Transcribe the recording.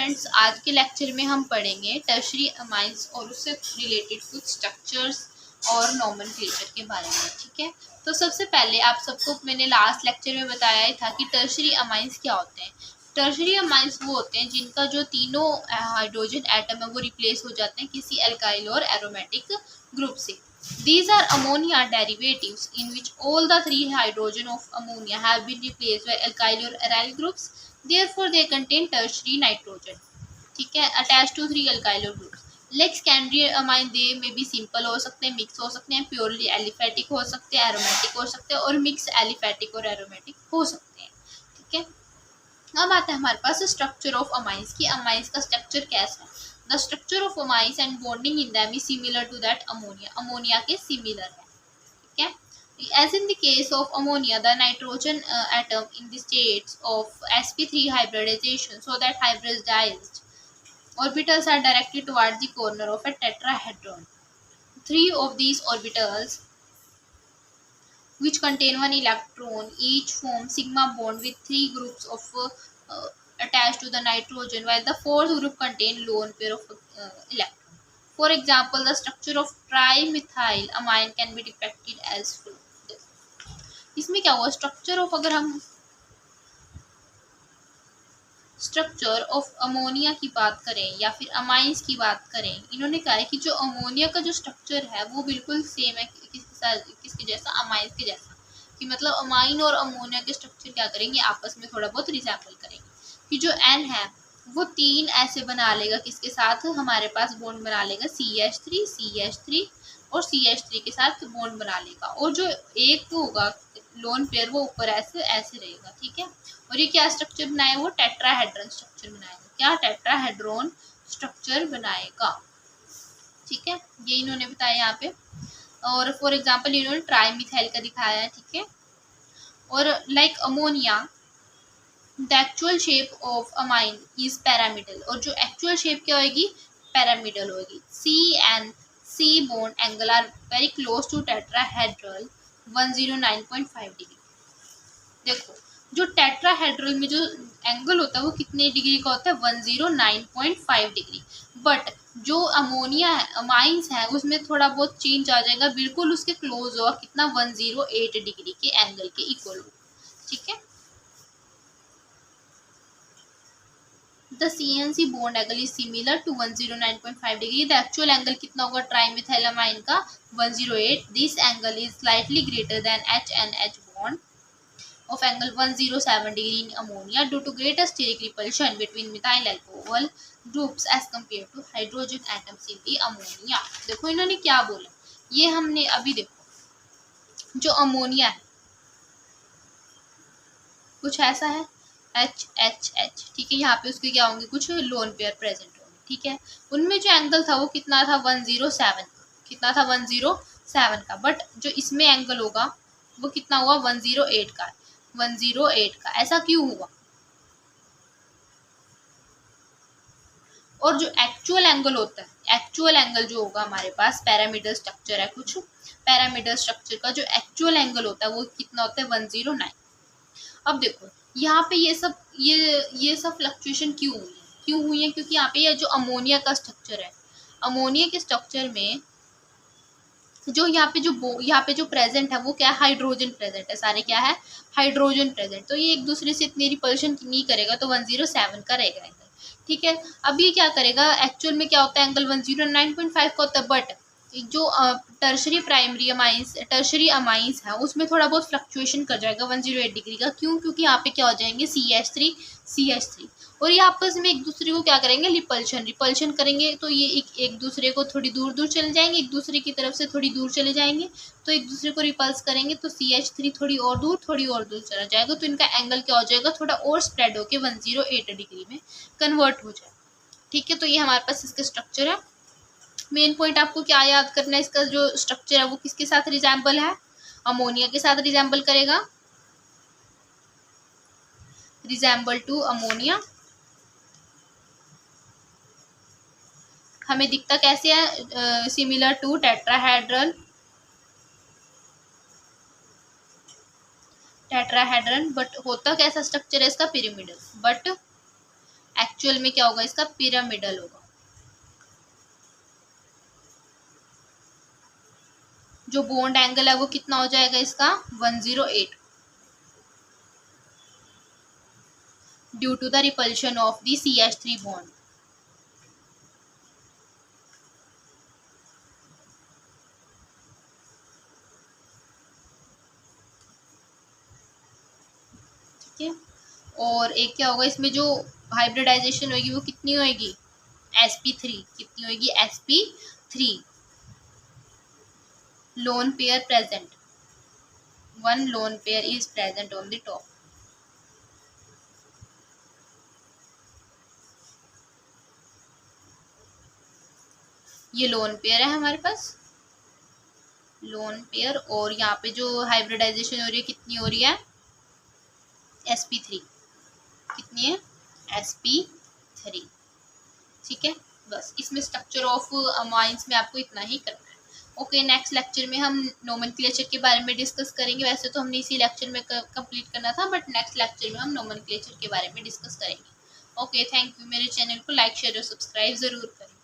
Students, आज के lecture में हम पढ़ेंगे टर्शरी अमाइंस और उससे रिलेटेड कुछ स्ट्रक्चर्स और नॉमेनक्लेचर के बारे में। ठीक है, तो सबसे पहले आप सबको मैंने लास्ट लेक्चर में बताया ही था कि टर्शरी अमाइंस क्या होते हैं। टर्शरी अमाइंस वो होते हैं जिनका जो तीनों हाइड्रोजन एटम है वो रिप्लेस हो जाते हैं किसी एल्काइल और एरोमेटिक ग्रुप से। These are ammonia derivatives in which all the three hydrogen of ammonia have been replaced by alkyl or aryl groups. Therefore, they contain tertiary nitrogen. ठीक है, attached to three alkyl groups. Like secondary amine, they may be simple हो सकते हैं, mix हो सकते हैं, purely aliphatic हो सकते हैं, aromatic हो सकते हैं और mix aliphatic और aromatic हो सकते हैं। ठीक है, अब आता है हमारे पास स्ट्रक्चर ऑफ अमाइंस की। अमाइंस का स्ट्रक्चर कैसा है? The structure of amines and bonding in them is similar to that ammonia. Ammonia के सिमिलर है। ठीक है, as in the case of ammonia, the nitrogen atom in the states of sp3 hybridization, so that hybridized orbitals are directed towards the corner of a tetrahedron. Three of these orbitals, which contain one electron each, form sigma bond with three groups of attached to the nitrogen, while the fourth group contain lone pair of electron. For example, the structure of trimethyl amine can be depicted as follows. इसमें क्या हुआ? Structure of, अगर हम structure of ammonia की बात करें या फिर अमाइंस की बात करें, इन्होंने कहा है कि जो अमोनिया का जो स्ट्रक्चर है वो बिल्कुल सेम है किसके जैसा? अमाइंस के जैसा। कि मतलब अमाइन और अमोनिया के स्ट्रक्चर क्या करेंगे? आपस में थोड़ा बहुत रिजेंबल करेंगे। कि जो एन है वो तीन ऐसे बना लेगा, किसके साथ? हमारे पास बॉन्ड बना लेगा CH3 और CH3 के साथ बॉन्ड बना लेगा, और जो एक होगा लोन पेयर वो ऊपर ऐसे ऐसे रहेगा। ठीक है, और ये क्या स्ट्रक्चर बनाएगा? वो टेट्राहेड्रन स्ट्रक्चर बनाएगा। क्या? टेट्राहेड्रॉन स्ट्रक्चर बनाएगा। ठीक है, ये इन्होंने बताया यहाँ पे। और फॉर एग्जांपल इन्होंने ट्राईमिथाइल का दिखाया है। ठीक है, और like ammonia the actual shape of amine is pyramidal, और जो एक्चुअल शेप क्या होगी? पैरामिडल होगी। C and C bond angle are very close to tetrahedral 109.5 degree. देखो, जो टेट्राहेड्रल में जो एंगल होता है वो कितने डिग्री का होता है? 109.5 डिग्री। बट जो अमोनिया है, अमाइंस है, उसमें थोड़ा बहुत चेंज आ जाएगा, बिल्कुल उसके क्लोज होगा। कितना? 108 डिग्री के एंगल के इक्वल होगा। ठीक है, The CNC bond angle is similar to 109.5 degree. The actual angle कितना होगा ट्राईमिथाइलामाइन का? 108. This angle is slightly greater than H and H bond of angle 107 degree in ammonia due to greater steric repulsion between methyl alcohol groups as compared to hydrogen atoms in the ammonia. देखो इन्होंने क्या बोला, ये हमने अभी देखो, जो ammonia है कुछ ऐसा है HHH। ठीक है, यहाँ पे उसके क्या होंगे? कुछ लोन पेयर प्रेजेंट होंगे। ठीक है, उनमें जो एंगल था वो कितना था? 107। कितना था? 107 का। बट जो इसमें एंगल होगा वो कितना हुआ? 108 का। 108 का। ऐसा क्यों हुआ? और जो एक्चुअल एंगल होता है, एक्चुअल एंगल जो होगा हमारे पास, पैरामीटर स्ट्रक्चर है कुछ, पैरामीटर स्ट्रक्चर का जो एक्चुअल एंगल होता है वो कितना होता है? 109। अब देखो यहाँ पे ये सब फ्लक्चुएशन क्यों हुई है? क्योंकि यहाँ पे ये जो अमोनिया का स्ट्रक्चर है, अमोनिया के स्ट्रक्चर में जो यहाँ पे जो प्रेजेंट है वो क्या है? हाइड्रोजन प्रेजेंट है। सारे क्या है? Hydrogen present. तो ये एक दूसरे से इतनी रिपल्शन नहीं करेगा, तो 107 का रहेगा एंगल। ठीक है, अब ये क्या करेगा? एक्चुअल में क्या होता है? एंगल 109.5 का होता है। बट जो टर्शरी अमाइंस है उसमें थोड़ा बहुत फ्लक्चुएशन कर जाएगा 108 डिग्री का। क्यों? क्योंकि यहाँ पे क्या हो जाएंगे? CH3 और ये आपस में एक दूसरे को क्या करेंगे? रिपल्शन करेंगे। तो ये एक दूसरे को थोड़ी दूर चले जाएंगे, एक दूसरे की तरफ से थोड़ी दूर चले जाएंगे, तो एक दूसरे को रिपल्स करेंगे, तो CH3 थोड़ी और दूर चला जाएगा, तो इनका एंगल क्या हो जाएगा? थोड़ा और स्प्रेड होकर 108 डिग्री में कन्वर्ट हो जाएगा। ठीक है, तो ये हमारे पास इसका स्ट्रक्चर है। मेन पॉइंट आपको क्या याद करना है? इसका जो स्ट्रक्चर है वो किसके साथ रिजेंबल है? अमोनिया के साथ रिजेंबल करेगा, रिजेंबल टू अमोनिया। हमें दिखता कैसे है? सिमिलर टू टेट्राहेड्रन, बट होता कैसा स्ट्रक्चर है इसका? पिरामिडल। बट एक्चुअल में क्या होगा, इसका पिरामिडल होगा। जो बॉन्ड एंगल है वो कितना हो जाएगा इसका, 108, due to the repulsion of the CH3 bond. ठीक है, और एक क्या होगा इसमें, जो हाइब्रिडाइजेशन होगी वो कितनी होगी, sp3, कितनी होगी, sp3, lone pair present, 1 lone pair is present on the top. ये लोन पेयर है हमारे पास, लोन पेयर, और यहाँ पे जो हाइब्रिडाइजेशन हो रही है कितनी हो रही है, sp3, कितनी है, sp3। ठीक है, बस इसमें स्ट्रक्चर ऑफ अमाइंस में आपको इतना ही करना है। ओके, नेक्स्ट लेक्चर में हम नोमेनक्लेचर के बारे में डिस्कस करेंगे। वैसे तो हमने इसी लेक्चर में कंप्लीट करना था, बट नेक्स्ट लेक्चर में हम नोमेनक्लेचर के बारे में डिस्कस करेंगे। Okay, thank you. मेरे चैनल को लाइक शेयर और सब्सक्राइब ज़रूर करें।